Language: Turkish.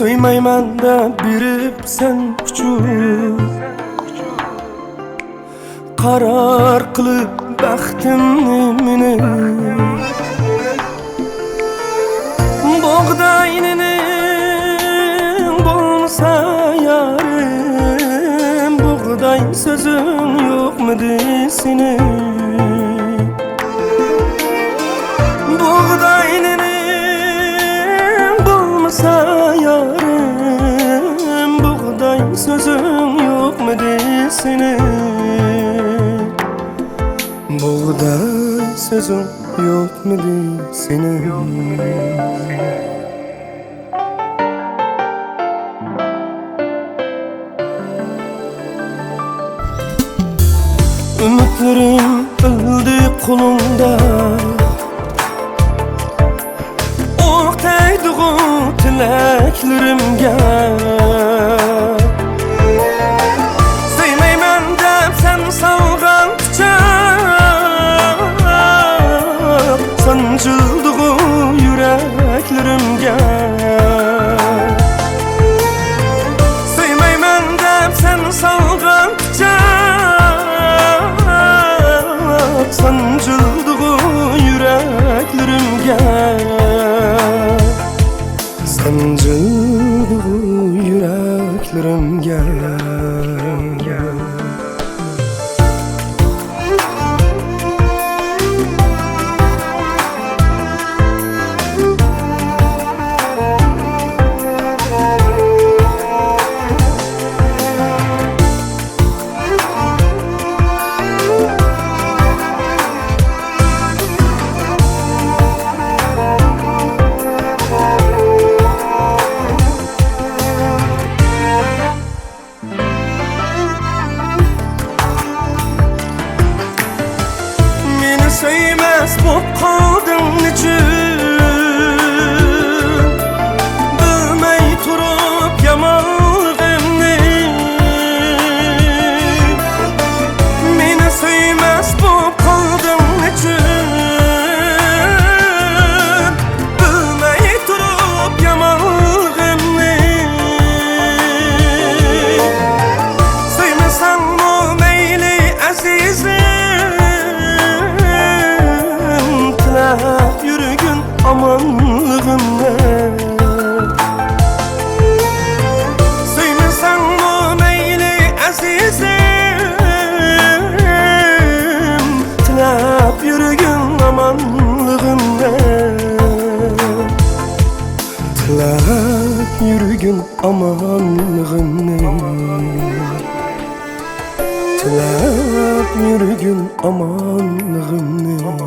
Söymayman da birip sen uçup karar kılıp baxtimni meni Buğdayının bolsa yarım Buğday sözün yok mu desini Buğdayının bolsa yarım Buğday sözün yok mu desini Buğday sözün yok mu desini Ümitlerim öldü kolumda Oktaydığı tileklerimge Sevmeymen dep sen salgan bıçak Sancıldığı yüreklerimge Sevmeymen dep sen salgan bıçak Sancıldığı yüreklerimge Sancıldığı yüreklerimge Söymez bu kadın için Bilmey turup yamalığımni Meni söymez bu kadın için Bilmey turup yamalığımni Söymesen mu meyli azizim Yürügün amanlığımla Söylesen mu meyli azizim Tilap yürügün amanlığımla Tilap yürügün amanlığımla Tilap yürügün amanlığımla